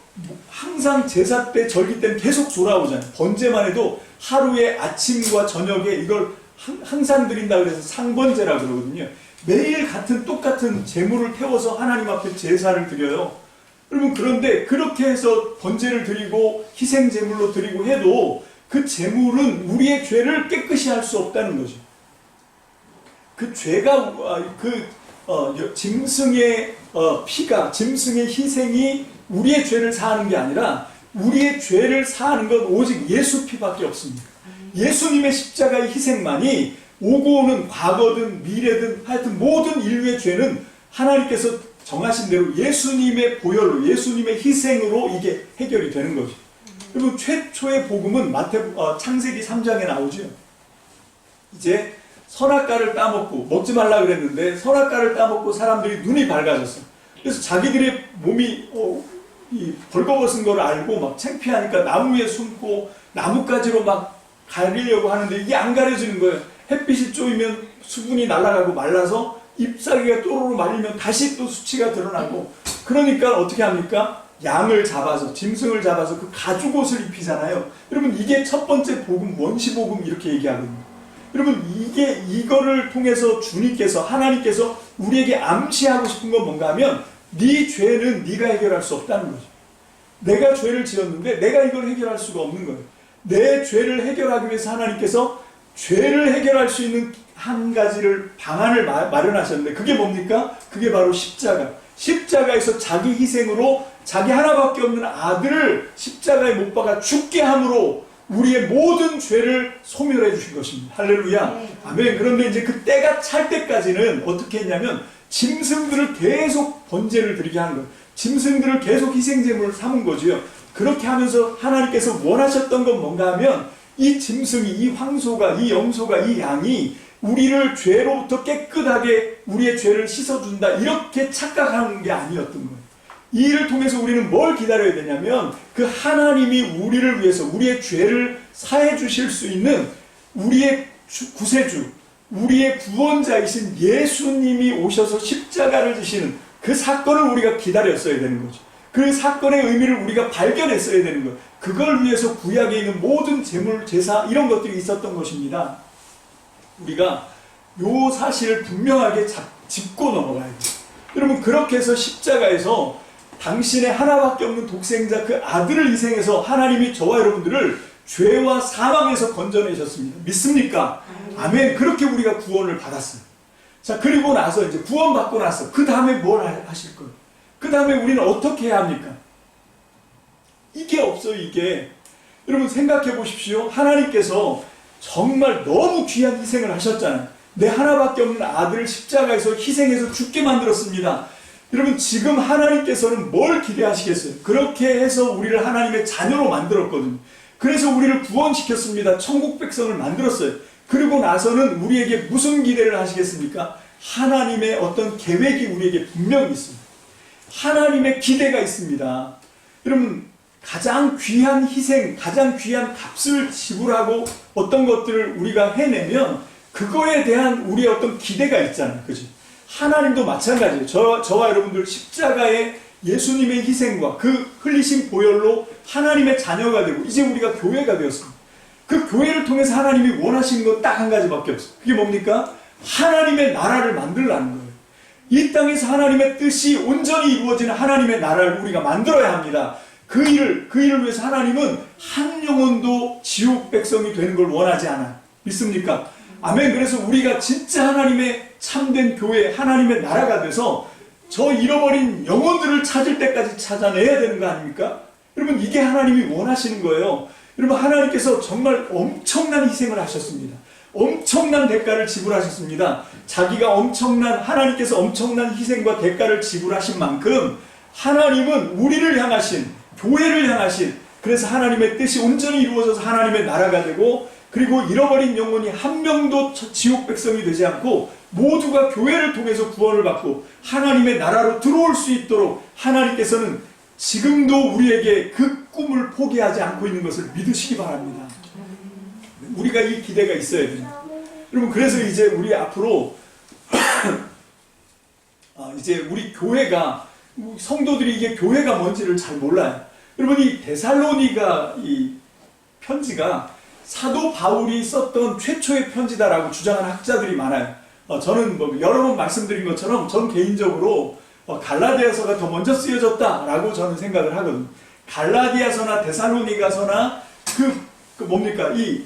항상 제사 때, 절기 때는 계속 돌아오잖아요. 번제만 해도 하루에 아침과 저녁에 이걸 항상 드린다 그래서 상번제라고 그러거든요. 매일 똑같은 제물을 태워서 하나님 앞에 제사를 드려요. 여러분, 그런데 그렇게 해서 번제를 드리고 희생 제물로 드리고 해도 그 제물은 우리의 죄를 깨끗이 할 수 없다는 거죠. 그 죄가 짐승의 피가, 짐승의 희생이 우리의 죄를 사하는 게 아니라, 우리의 죄를 사하는 건 오직 예수 피밖에 없습니다. 예수님의 십자가의 희생만이 오고 오는 과거든 미래든 하여튼 모든 인류의 죄는 하나님께서 정하신 대로 예수님의 보혈로, 예수님의 희생으로 이게 해결이 되는 거죠. 그리고 최초의 복음은 창세기 3장에 나오죠. 이제 선악과를 따먹고, 먹지 말라 그랬는데 선악과를 따먹고 사람들이 눈이 밝아졌어. 그래서 자기들의 몸이 벌거벗은 걸 알고 막 창피하니까 나무 위에 숨고 나뭇가지로 막 가리려고 하는데 이게 안 가려지는 거예요. 햇빛이 쪼이면 수분이 날아가고 말라서 잎사귀가 또로로 말리면 다시 또 수치가 드러나고, 그러니까 어떻게 합니까? 양을 잡아서, 짐승을 잡아서 그 가죽옷을 입히잖아요. 여러분, 이게 첫 번째 복음, 원시복음 이렇게 얘기하거든요. 여러분, 이거를 통해서 주님께서, 하나님께서 우리에게 암시하고 싶은 건 뭔가 하면, 네 죄는 네가 해결할 수 없다는 거죠. 내가 죄를 지었는데 내가 이걸 해결할 수가 없는 거예요. 내 죄를 해결하기 위해서 하나님께서 죄를 해결할 수 있는 한 가지를 방안을 마련하셨는데, 그게 뭡니까? 그게 바로 십자가. 십자가에서 자기 희생으로 자기 하나밖에 없는 아들을 십자가에 못 박아 죽게 함으로 우리의 모든 죄를 소멸해 주신 것입니다. 할렐루야. 아멘. 그런데 이제 그 때가 찰 때까지는 어떻게 했냐면, 짐승들을 계속 번제를 드리게 하는 거예요. 짐승들을 계속 희생제물을 삼은 거지요. 그렇게 하면서 하나님께서 원하셨던 건 뭔가 하면, 이 짐승이, 이 황소가, 이 염소가, 이 양이 우리를 죄로부터 깨끗하게 우리의 죄를 씻어준다, 이렇게 착각하는 게 아니었던 거예요. 이 일을 통해서 우리는 뭘 기다려야 되냐면, 그 하나님이 우리를 위해서 우리의 죄를 사해 주실 수 있는 우리의 구세주, 우리의 구원자이신 예수님이 오셔서 십자가를 지시는 그 사건을 우리가 기다렸어야 되는 거죠. 그 사건의 의미를 우리가 발견했어야 되는 거예요. 그걸 위해서 구약에 있는 모든 제물, 제사 이런 것들이 있었던 것입니다. 우리가 요 사실을 분명하게 짚고 넘어가야 돼요. 여러분, 그렇게 해서 십자가에서 당신의 하나밖에 없는 독생자 그 아들을 희생해서 하나님이 저와 여러분들을 죄와 사망에서 건져내셨습니다. 믿습니까? 아멘. 그렇게 우리가 구원을 받았어요. 자, 그리고 나서 이제 구원받고 나서 그 다음에 뭘 하실 거예요? 그 다음에 우리는 어떻게 해야 합니까? 이게 없어요, 이게. 여러분, 생각해 보십시오. 하나님께서 정말 너무 귀한 희생을 하셨잖아요. 내 하나밖에 없는 아들을 십자가에서 희생해서 죽게 만들었습니다. 여러분, 지금 하나님께서는 뭘 기대하시겠어요? 그렇게 해서 우리를 하나님의 자녀로 만들었거든요. 그래서 우리를 구원시켰습니다. 천국 백성을 만들었어요. 그리고 나서는 우리에게 무슨 기대를 하시겠습니까? 하나님의 어떤 계획이 우리에게 분명히 있습니다. 하나님의 기대가 있습니다. 여러분, 가장 귀한 희생, 가장 귀한 값을 지불하고 어떤 것들을 우리가 해내면 그거에 대한 우리의 어떤 기대가 있잖아요. 그죠? 하나님도 마찬가지예요. 저와 여러분들 십자가의 예수님의 희생과 그 흘리신 보혈로 하나님의 자녀가 되고 이제 우리가 교회가 되었습니다. 그 교회를 통해서 하나님이 원하시는 건 딱 한 가지밖에 없어요. 그게 뭡니까? 하나님의 나라를 만들라는 거예요. 이 땅에서 하나님의 뜻이 온전히 이루어지는 하나님의 나라를 우리가 만들어야 합니다. 그 일을 위해서 하나님은 한 영혼도 지옥 백성이 되는 걸 원하지 않아요. 믿습니까? 아멘. 그래서 우리가 진짜 하나님의 참된 교회, 하나님의 나라가 돼서 저 잃어버린 영혼들을 찾을 때까지 찾아내야 되는 거 아닙니까? 여러분, 이게 하나님이 원하시는 거예요. 여러분, 하나님께서 정말 엄청난 희생을 하셨습니다. 엄청난 대가를 지불하셨습니다. 하나님께서 엄청난 희생과 대가를 지불하신 만큼 하나님은 우리를 향하신, 교회를 향하신, 그래서 하나님의 뜻이 온전히 이루어져서 하나님의 나라가 되고, 그리고 잃어버린 영혼이 한 명도 지옥 백성이 되지 않고 모두가 교회를 통해서 구원을 받고 하나님의 나라로 들어올 수 있도록 하나님께서는 지금도 우리에게 그 꿈을 포기하지 않고 있는 것을 믿으시기 바랍니다. 우리가 이 기대가 있어야 됩니다. 여러분, 그래서 이제 우리 앞으로 이제 우리 교회가, 성도들이 이게 교회가 뭔지를 잘 몰라요. 여러분, 이 데살로니가 이 편지가 사도 바울이 썼던 최초의 편지다라고 주장하는 학자들이 많아요. 저는 여러 번 말씀드린 것처럼 전 개인적으로 갈라디아서가 더 먼저 쓰여졌다라고 저는 생각을 하거든요. 갈라디아서나 데살로니가서나 뭡니까? 이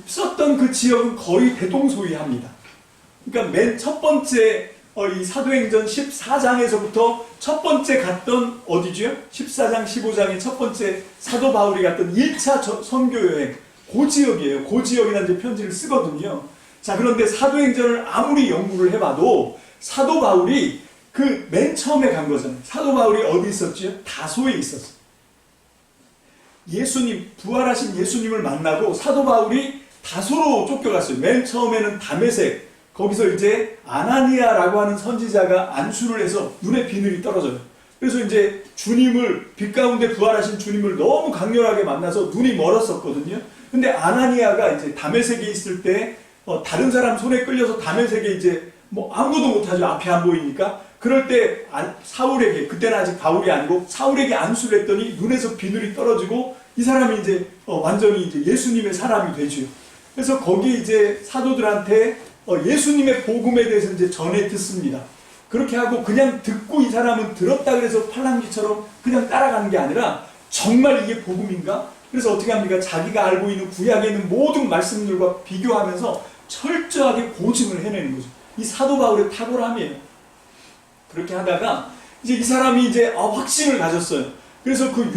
썼던 그 지역은 거의 대동소이합니다. 그러니까 맨 첫 번째 이 사도행전 14장에서부터 첫 번째 갔던 어디죠? 14장, 15장의 첫 번째 사도 바울이 갔던 1차 선교여행, 그 지역이에요. 그 지역이나 이제 편지를 쓰거든요. 자, 그런데 사도행전을 아무리 연구를 해봐도 사도 바울이 그 맨 처음에 간 거잖아요. 사도 바울이 어디 있었죠? 다소에 있었어요. 부활하신 예수님을 만나고 사도 바울이 다소로 쫓겨갔어요. 맨 처음에는 다메섹, 거기서 이제 아나니아라고 하는 선지자가 안수를 해서 눈에 비늘이 떨어져요. 그래서 이제 빛 가운데 부활하신 주님을 너무 강렬하게 만나서 눈이 멀었었거든요. 근데 아나니아가 이제 다메섹에 있을 때 다른 사람 손에 끌려서 다메섹에 이제 아무것도 못하죠. 앞이 안 보이니까. 그럴 때 사울에게, 그때는 아직 바울이 아니고 사울에게 안수를 했더니 눈에서 비늘이 떨어지고 이 사람이 이제 완전히 이제 예수님의 사람이 되죠. 그래서 거기 이제 사도들한테 예수님의 복음에 대해서 이제 전해 듣습니다. 그렇게 하고 그냥 듣고 이 사람은 들었다 그래서 팔랑귀처럼 그냥 따라가는 게 아니라 정말 이게 복음인가? 그래서 어떻게 합니까? 자기가 알고 있는 구약에 있는 모든 말씀들과 비교하면서 철저하게 고증을 해내는 거죠. 이 사도 바울의 탁월함이에요. 그렇게 하다가 이제 이 사람이 이제 확신을 가졌어요. 그래서 그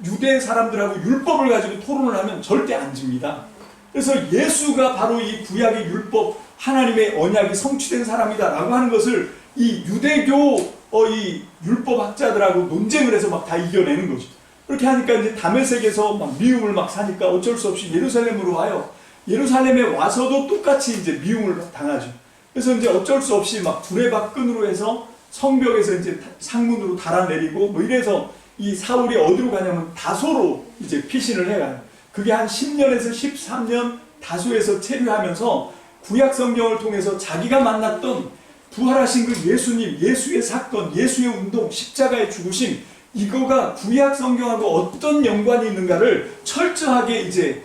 유대 사람들하고 율법을 가지고 토론을 하면 절대 안 집니다. 그래서 예수가 바로 이 구약의 율법, 하나님의 언약이 성취된 사람이다라고 하는 것을 이 유대교 이 율법학자들하고 논쟁을 해서 막 다 이겨내는 거죠. 그렇게 하니까 이제 다메섹에서 막 미움을 막 사니까 어쩔 수 없이 예루살렘으로 와요. 예루살렘에 와서도 똑같이 이제 미움을 당하죠. 그래서 이제 어쩔 수 없이 막 두레박근으로 해서 성벽에서 이제 상문으로 달아내리고 이래서 이 사울이 어디로 가냐면 다소로 이제 피신을 해가요. 그게 한 10년에서 13년 다소에서 체류하면서 구약 성경을 통해서 자기가 만났던 부활하신 그 예수님, 예수의 사건, 예수의 운동, 십자가의 죽으심, 이거가 구약 성경하고 어떤 연관이 있는가를 철저하게 이제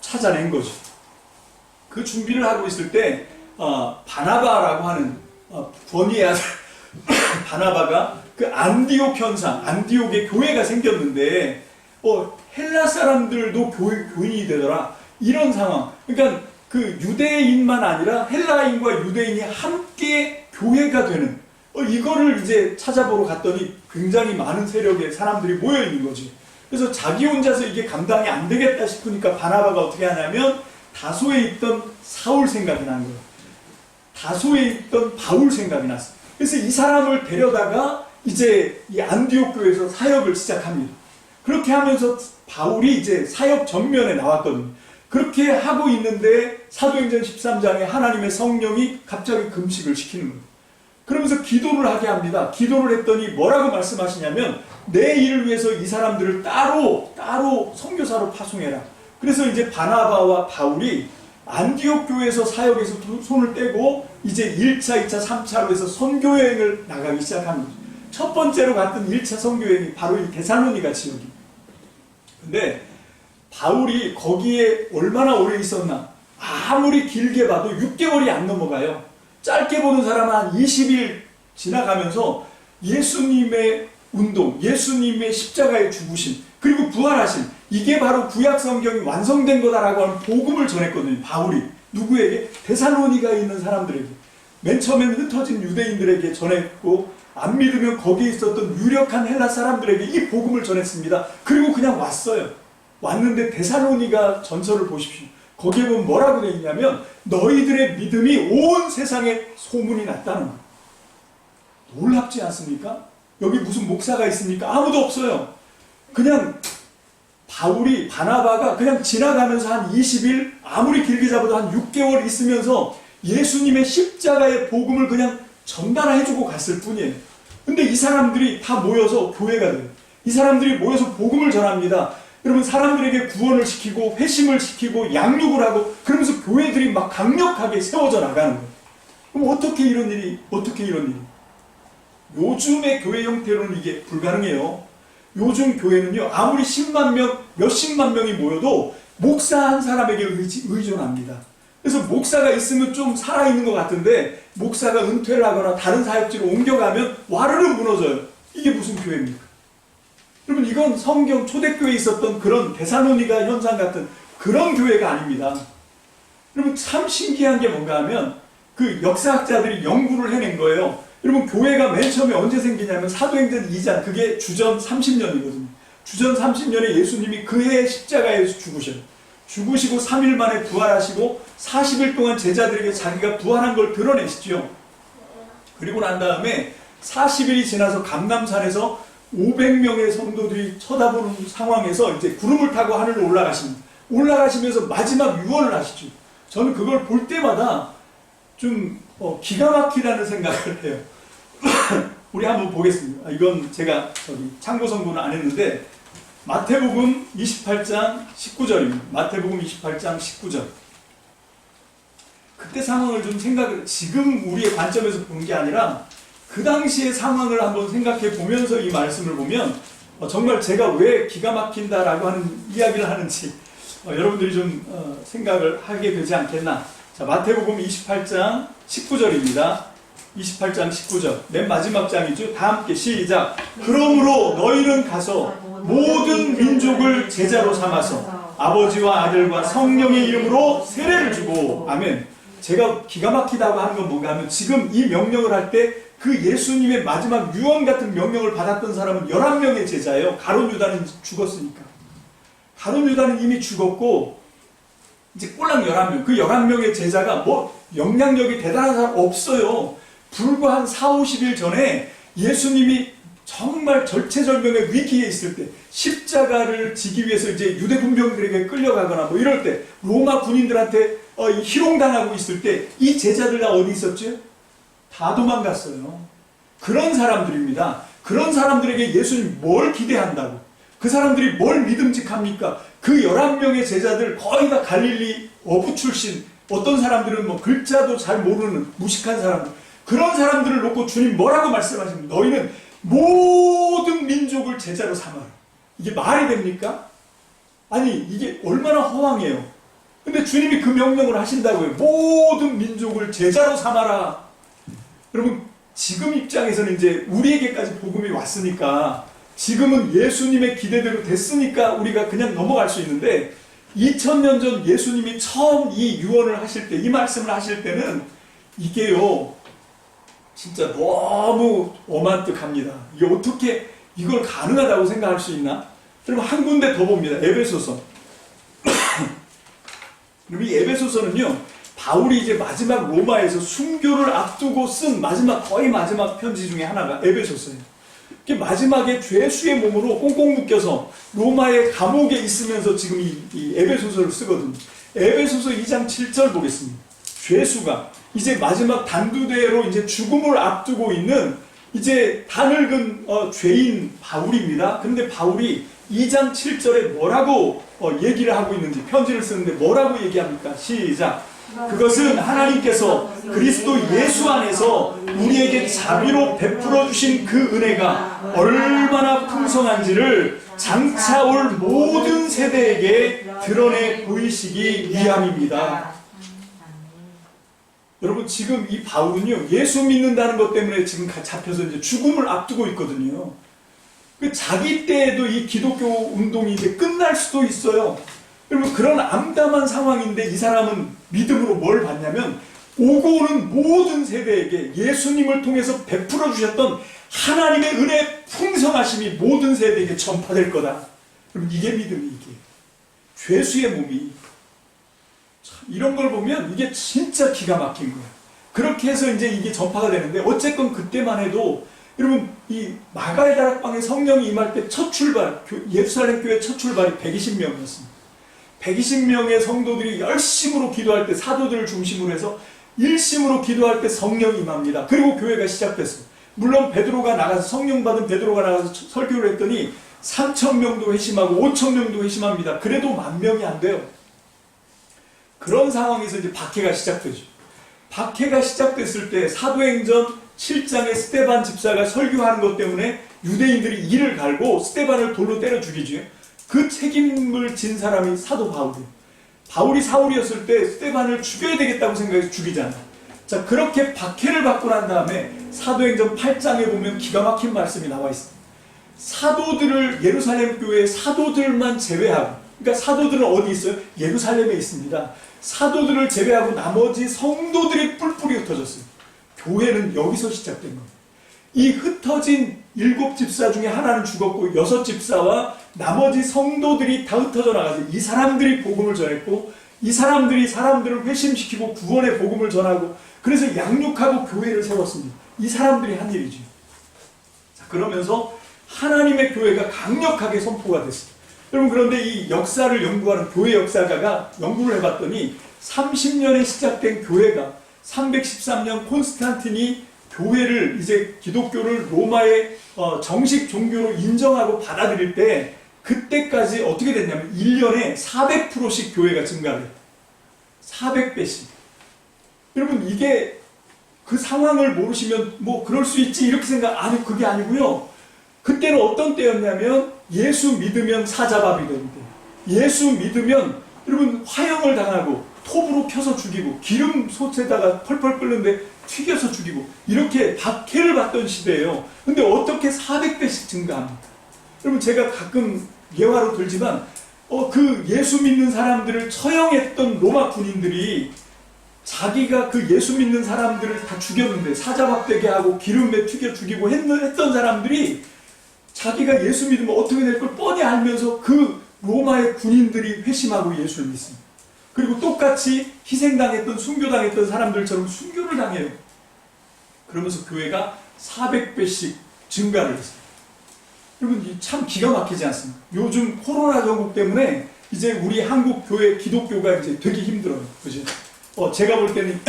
찾아낸 거죠. 그 준비를 하고 있을 때 바나바라고 하는 권위의 아들 바나바가 그 안디옥 현상, 안디옥에 교회가 생겼는데 헬라 사람들도 교인이 되더라. 이런 상황. 그러니까 그 유대인만 아니라 헬라인과 유대인이 함께 교회가 되는 이거를 이제 찾아보러 갔더니 굉장히 많은 세력의 사람들이 모여 있는 거지. 그래서 자기 혼자서 이게 감당이 안 되겠다 싶으니까 바나바가 어떻게 하냐면 다소에 있던 사울 생각이 난 거예요. 다소에 있던 바울 생각이 났어요. 그래서 이 사람을 데려다가 이제 이 안디옥 교회에서 사역을 시작합니다. 그렇게 하면서 바울이 이제 사역 전면에 나왔거든요. 그렇게 하고 있는데 사도행전 13장에 하나님의 성령이 갑자기 금식을 시키는 거예요. 그러면서 기도를 하게 합니다. 기도를 했더니 뭐라고 말씀하시냐면 내 일을 위해서 이 사람들을 따로 선교사로 파송해라. 그래서 이제 바나바와 바울이 안디옥 교회에서 사역에서 손을 떼고 이제 1차, 2차, 3차로 해서 선교여행을 나가기 시작한 거죠. 첫 번째로 갔던 1차 선교여행이 바로 이 데살로니가 지역입니다. 근데 바울이 거기에 얼마나 오래 있었나? 아무리 길게 봐도 6개월이 안 넘어가요. 짧게 보는 사람은 한 20일 지나가면서 예수님의 운동, 예수님의 십자가의 죽으심, 그리고 부활하심, 이게 바로 구약 성경이 완성된 거다라고 하는 복음을 전했거든요. 바울이 누구에게? 데살로니가에 있는 사람들에게. 맨 처음에는 흩어진 유대인들에게 전했고 안 믿으면 거기에 있었던 유력한 헬라 사람들에게 이 복음을 전했습니다. 그리고 그냥 왔어요. 왔는데 데살로니가 전설을 보십시오. 거기에 보면 뭐라고 되어 있냐면 너희들의 믿음이 온 세상에 소문이 났다는 거예요. 놀랍지 않습니까? 여기 무슨 목사가 있습니까? 아무도 없어요. 그냥 바울이, 바나바가 그냥 지나가면서 한 20일, 아무리 길게 잡아도 한 6개월 있으면서 예수님의 십자가의 복음을 그냥 전달해주고 갔을 뿐이에요. 근데 이 사람들이 다 모여서 교회가 돼요. 이 사람들이 모여서 복음을 전합니다. 여러분, 사람들에게 구원을 시키고 회심을 시키고 양육을 하고 그러면서 교회들이 막 강력하게 세워져 나가는 거예요. 그럼 어떻게 이런 일이? 요즘의 교회 형태로는 이게 불가능해요. 요즘 교회는요, 아무리 10만 명, 몇십만 명이 모여도 목사 한 사람에게 의존합니다. 그래서 목사가 있으면 좀 살아있는 것 같은데 목사가 은퇴를 하거나 다른 사역지로 옮겨가면 와르르 무너져요. 이게 무슨 교회입니까? 여러분, 이건 성경 초대교회에 있었던 그런 데살로니가 현상 같은 그런 교회가 아닙니다. 여러분, 참 신기한 게 뭔가 하면 그 역사학자들이 연구를 해낸 거예요. 여러분, 교회가 맨 처음에 언제 생기냐면 사도행전 2장, 그게 주전 30년이거든요. 주전 30년에 예수님이 그 해에 십자가에서 죽으셔요. 죽으시고 3일 만에 부활하시고 40일 동안 제자들에게 자기가 부활한 걸 드러내시죠. 그리고 난 다음에 40일이 지나서 감람산에서 500명의 성도들이 쳐다보는 상황에서 이제 구름을 타고 하늘로 올라가십니다. 올라가시면서 마지막 유언을 하시죠. 저는 그걸 볼 때마다 좀 기가 막히다는 생각을 해요. 우리 한번 보겠습니다. 이건 제가 참고 성구는 안 했는데 마태복음 28장 19절입니다. 마태복음 28장 19절. 그때 상황을 좀 지금 우리의 관점에서 보는 게 아니라 그 당시의 상황을 한번 생각해 보면서 이 말씀을 보면 정말 제가 왜 기가 막힌다라고 하는 이야기를 하는지 여러분들이 좀 생각을 하게 되지 않겠나. 자, 마태복음 28장 19절입니다. 28장 19절. 맨 마지막 장이죠. 다 함께 시작. 그러므로 너희는 가서 모든 민족을 제자로 삼아서 아버지와 아들과 성령의 이름으로 세례를 주고. 아멘. 제가 기가 막히다고 하는 건 뭔가 하면 지금 이 명령을 할 때 그 예수님의 마지막 유언 같은 명령을 받았던 사람은 11명의 제자예요. 가룟 유다는 죽었으니까. 가룟 유다는 이미 죽었고 이제 꼴랑 11명. 그 11명의 제자가 뭐 영향력이 대단한 사람 없어요. 불과 한 4, 50일 전에 예수님이 정말 절체절명의 위기에 있을 때 십자가를 지기 위해서 이제 유대 군병들에게 끌려가거나 뭐 이럴 때 로마 군인들한테 희롱당하고 있을 때 이 제자들 다 어디 있었죠? 다 도망갔어요. 그런 사람들입니다. 그런 사람들에게 예수님 뭘 기대한다고? 그 사람들이 뭘 믿음직합니까? 그 11명의 제자들 거의 다 갈릴리 어부 출신, 어떤 사람들은 뭐 글자도 잘 모르는 무식한 사람들, 그런 사람들을 놓고 주님 뭐라고 말씀하십니까? 너희는 모든 민족을 제자로 삼아라. 이게 말이 됩니까? 아니, 이게 얼마나 허황해요. 근데 주님이 그 명령을 하신다고요. 모든 민족을 제자로 삼아라. 여러분, 지금 입장에서는 이제 우리에게까지 복음이 왔으니까 지금은 예수님의 기대대로 됐으니까 우리가 그냥 넘어갈 수 있는데 2000년 전 예수님이 처음 이 유언을 하실 때, 이 말씀을 하실 때는 이게요 진짜 너무 어마뜩합니다. 이게 어떻게 이걸 가능하다고 생각할 수 있나? 여러분, 한 군데 더 봅니다. 에베소서. 이 에베소서는요, 바울이 이제 마지막 로마에서 순교를 앞두고 쓴 거의 마지막 편지 중에 하나가 에베소서예요. 마지막에 죄수의 몸으로 꽁꽁 묶여서 로마의 감옥에 있으면서 지금 이 에베소서를 쓰거든요. 에베소서 2장 7절 보겠습니다. 죄수가 이제 마지막 단두대로 이제 죽음을 앞두고 있는 이제 다 늙은 죄인 바울입니다. 그런데 바울이 2장 7절에 뭐라고 얘기를 하고 있는지, 편지를 쓰는데 뭐라고 얘기합니까? 시작. 그것은 하나님께서 그리스도 예수 안에서 우리에게 자비로 베풀어 주신 그 은혜가 얼마나 풍성한지를 장차 올 모든 세대에게 드러내 보이시기 위함입니다. 여러분, 지금 이 바울은요, 예수 믿는다는 것 때문에 지금 잡혀서 이제 죽음을 앞두고 있거든요. 자기 때에도 이 기독교 운동이 이제 끝날 수도 있어요. 여러분, 그런 암담한 상황인데 이 사람은 믿음으로 뭘 받냐면, 오고 오는 모든 세대에게 예수님을 통해서 베풀어 주셨던 하나님의 은혜의 풍성하심이 모든 세대에게 전파될 거다. 여러분, 이게 믿음이, 이게 죄수의 몸이 이런 걸 보면 이게 진짜 기가 막힌 거예요. 그렇게 해서 이제 이게 전파가 되는데, 어쨌건 그때만 해도 여러분, 이 마가의 다락방에 성령이 임할 때 첫 출발, 예루살렘 교회 첫 출발이 120명이었습니다. 120명의 성도들이 열심으로 기도할 때, 사도들을 중심으로 해서 일심으로 기도할 때 성령이 임합니다. 그리고 교회가 시작됐어요. 물론 베드로가 나가서, 성령 받은 베드로가 나가서 설교를 했더니 3,000명도 회심하고 5,000명도 회심합니다. 그래도 10,000명이 안 돼요. 그런 상황에서 이제 박해가 시작되죠. 박해가 시작됐을 때 사도행전 7장에 스데반 집사가 설교하는 것 때문에 유대인들이 이를 갈고 스데반을 돌로 때려 죽이죠. 그 책임을 진 사람이 사도 바울이에요. 바울이 사울이었을 때 스데반을 죽여야 되겠다고 생각해서 죽이잖아요. 자, 그렇게 박해를 받고 난 다음에 사도행전 8장에 보면 기가 막힌 말씀이 나와 있습니다. 사도들을, 예루살렘 교회의 사도들만 제외하고, 그러니까 사도들은 어디 있어요? 예루살렘에 있습니다. 사도들을 제외하고 나머지 성도들이 뿔뿔이 흩어졌어요. 교회는 여기서 시작된 겁니다. 이 흩어진 7집사 중에 하나는 죽었고 6집사와 나머지 성도들이 다 흩어져 나가서 이 사람들이 복음을 전했고, 이 사람들이 사람들을 회심시키고 구원의 복음을 전하고, 그래서 양육하고 교회를 세웠습니다. 이 사람들이 한 일이죠. 자, 그러면서 하나님의 교회가 강력하게 선포가 됐습니다. 여러분, 그런데 이 역사를 연구하는 교회 역사가가 연구를 해봤더니 30년에 시작된 교회가 313년 콘스탄틴이 교회를, 이제 기독교를 로마의 정식 종교로 인정하고 받아들일 때, 그때까지 어떻게 됐냐면 1년에 400%씩 교회가 증가해요. 400배씩. 여러분, 이게 그 상황을 모르시면 뭐 그럴 수 있지 이렇게 아니, 그게 아니고요. 그때는 어떤 때였냐면 예수 믿으면 사자밥이 되는 때, 예수 믿으면 여러분 화형을 당하고 톱으로 펴서 죽이고 기름 솥에다가 펄펄 끓는데 튀겨서 죽이고 이렇게 박해를 받던 시대예요. 근데 어떻게 400배씩 증가합니까? 여러분, 제가 가끔 예화로 들지만 그 예수 믿는 사람들을 처형했던 로마 군인들이 자기가 그 예수 믿는 사람들을 다 죽였는데, 사자밥 되게 하고 기름에 튀겨 죽이고 했던 사람들이 자기가 예수 믿으면 어떻게 될 걸 뻔히 알면서 그 로마의 군인들이 회심하고 예수를 믿습니다. 그리고 똑같이 희생당했던, 순교당했던 사람들처럼 순교를 당해요. 그러면서 교회가 400배씩 증가를 했어요. 여러분, 참 기가 막히지 않습니까? 요즘 코로나 전국 때문에 이제 우리 한국 교회, 기독교가 이제 되게 힘들어요. 그죠? 제가 볼 때는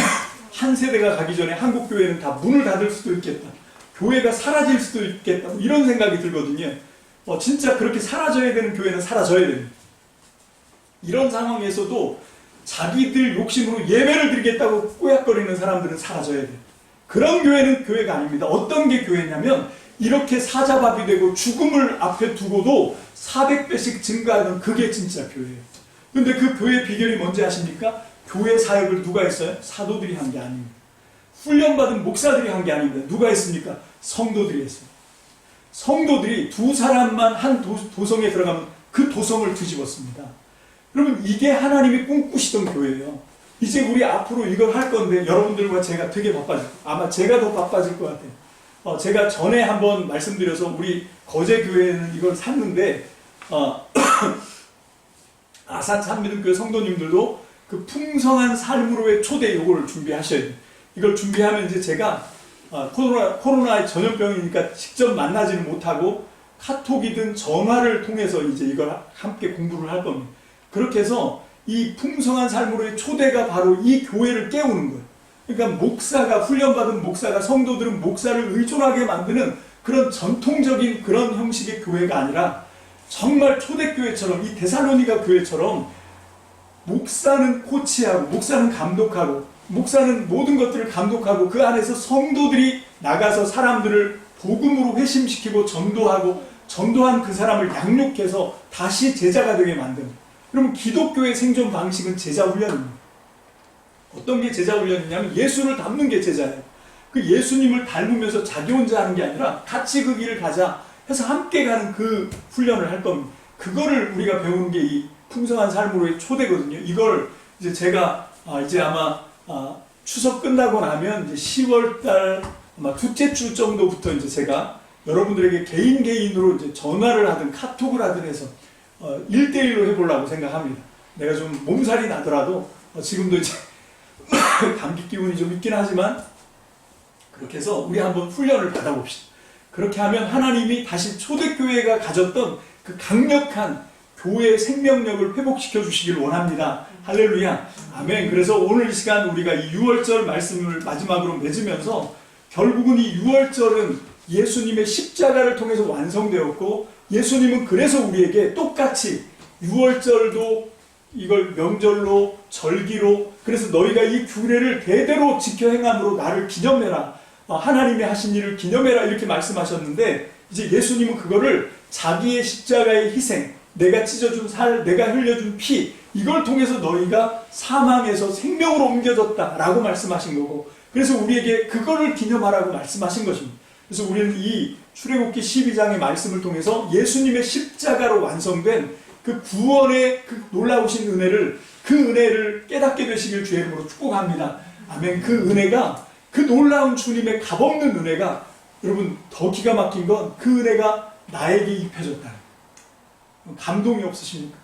한 세대가 가기 전에 한국 교회는 다 문을 닫을 수도 있겠다. 교회가 사라질 수도 있겠다. 이런 생각이 들거든요. 진짜 그렇게 사라져야 되는 교회는 사라져야 됩니다. 이런 상황에서도 자기들 욕심으로 예배를 드리겠다고 꼬약거리는 사람들은 사라져야 돼요. 그런 교회는 교회가 아닙니다. 어떤 게 교회냐면 이렇게 사자밥이 되고 죽음을 앞에 두고도 400배씩 증가하는, 그게 진짜 교회예요. 근데 그 교회의 비결이 뭔지 아십니까? 교회 사역을 누가 했어요? 사도들이 한 게 아닙니다. 훈련받은 목사들이 한 게 아닙니다. 누가 했습니까? 성도들이 했습니다. 성도들이 두 사람만 한 도성에 들어가면 그 도성을 뒤집었습니다. 여러분, 이게 하나님이 꿈꾸시던 교회예요. 이제 우리 앞으로 이걸 할 건데 여러분들과 제가 되게 바빠질 거예요. 아마 제가 더 바빠질 것 같아요. 제가 전에 한번 말씀드려서 우리 거제교회는 이걸 샀는데 아산 참믿음교회 성도님들도 그 풍성한 삶으로의 초대 요거를 준비하셔야 돼요. 이걸 준비하면 이제 제가 코로나의 전염병이니까 직접 만나지는 못하고 카톡이든 전화를 통해서 이제 이걸 함께 공부를 할 겁니다. 그렇게 해서 이 풍성한 삶으로의 초대가 바로 이 교회를 깨우는 거예요. 그러니까 목사가, 훈련받은 목사가, 성도들은 목사를 의존하게 만드는 그런 전통적인 그런 형식의 교회가 아니라 정말 초대교회처럼, 이 데살로니가 교회처럼 목사는 코치하고, 목사는 감독하고, 목사는 모든 것들을 감독하고, 그 안에서 성도들이 나가서 사람들을 복음으로 회심시키고 전도하고, 전도한 그 사람을 양육해서 다시 제자가 되게 만드는. 그러면 기독교의 생존 방식은 제자 훈련입니다. 어떤 게 제자 훈련이냐면 예수를 닮는 게 제자예요. 그 예수님을 닮으면서 자기 혼자 하는 게 아니라 같이 그 길을 가자 해서 함께 가는 그 훈련을 할 겁니다. 그거를 우리가 배우는 게 이 풍성한 삶으로의 초대거든요. 이걸 이제 제가 이제 아마 추석 끝나고 나면 이제 10월달 아마 둘째 주 정도부터 이제 제가 여러분들에게 개인으로 이제 전화를 하든 카톡을 하든 해서 1대1로 해보려고 생각합니다. 내가 좀 몸살이 나더라도 지금도 이제 감기 기운이 좀 있긴 하지만 그렇게 해서 우리 한번 훈련을 받아봅시다. 그렇게 하면 하나님이 다시 초대교회가 가졌던 그 강력한 교회의 생명력을 회복시켜 주시길 원합니다. 할렐루야. 아멘. 그래서 오늘 이 시간 우리가 이 6월절 말씀을 마지막으로 맺으면서 결국은 이 6월절은 예수님의 십자가를 통해서 완성되었고, 예수님은 그래서 우리에게 똑같이 6월절도 이걸 명절로, 절기로, 그래서 너희가 이 규례를 대대로 지켜 행함으로 나를 기념해라, 하나님이 하신 일을 기념해라, 이렇게 말씀하셨는데, 이제 예수님은 그거를 자기의 십자가의 희생, 내가 찢어준 살, 내가 흘려준 피, 이걸 통해서 너희가 사망에서 생명으로 옮겨졌다 라고 말씀하신 거고, 그래서 우리에게 그거를 기념하라고 말씀하신 것입니다. 그래서 우리는 이 출애굽기 12장의 말씀을 통해서 예수님의 십자가로 완성된 그 구원의 그 놀라우신 은혜를, 그 은혜를 깨닫게 되시길 주의 이름으로 축복합니다. 아멘. 그 은혜가, 그 놀라운 주님의 값없는 은혜가, 여러분 더 기가 막힌 건 그 은혜가 나에게 입혀졌다. 감동이 없으십니까?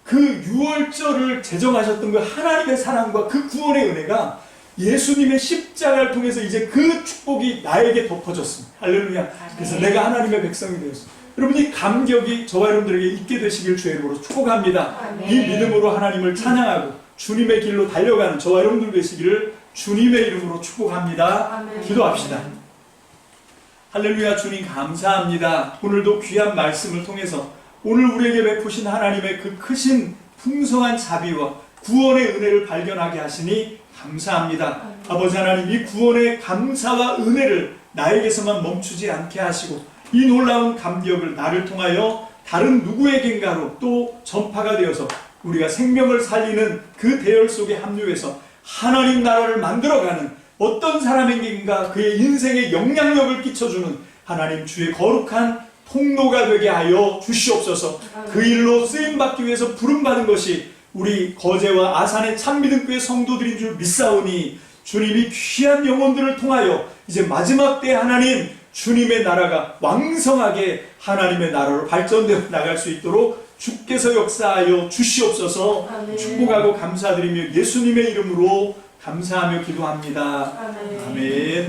그 6월절을 제정하셨던 그 하나님의 사랑과 그 구원의 은혜가 예수님의 십자가를 통해서 이제 그 축복이 나에게 덮어졌습니다. 할렐루야. 그래서 내가 하나님의 백성이 되었습니다. 여러분 이 감격이 저와 여러분들에게 있게 되시길 주의 이름으로 축복합니다. 이 믿음으로 하나님을 찬양하고 주님의 길로 달려가는 저와 여러분들 되시기를 주님의 이름으로 축복합니다. 기도합시다. 할렐루야. 주님 감사합니다. 오늘도 귀한 말씀을 통해서 오늘 우리에게 베푸신 하나님의 그 크신 풍성한 자비와 구원의 은혜를 발견하게 하시니 감사합니다. 아버지 하나님, 이 구원의 감사와 은혜를 나에게서만 멈추지 않게 하시고 이 놀라운 감격을 나를 통하여 다른 누구에겐가로 또 전파가 되어서 우리가 생명을 살리는 그 대열 속에 합류해서 하나님 나라를 만들어가는 어떤 사람에게인가 그의 인생에 영향력을 끼쳐주는 하나님 주의 거룩한 통로가 되게 하여 주시옵소서. 그 일로 쓰임받기 위해서 부름받은 것이 우리 거제와 아산의 참믿음교회 성도들인 줄 믿사오니 주님이 귀한 영혼들을 통하여 이제 마지막 때 하나님 주님의 나라가 왕성하게 하나님의 나라로 발전되어 나갈 수 있도록 주께서 역사하여 주시옵소서. 축복하고 감사드리며 예수님의 이름으로 감사하며 기도합니다. 아멘.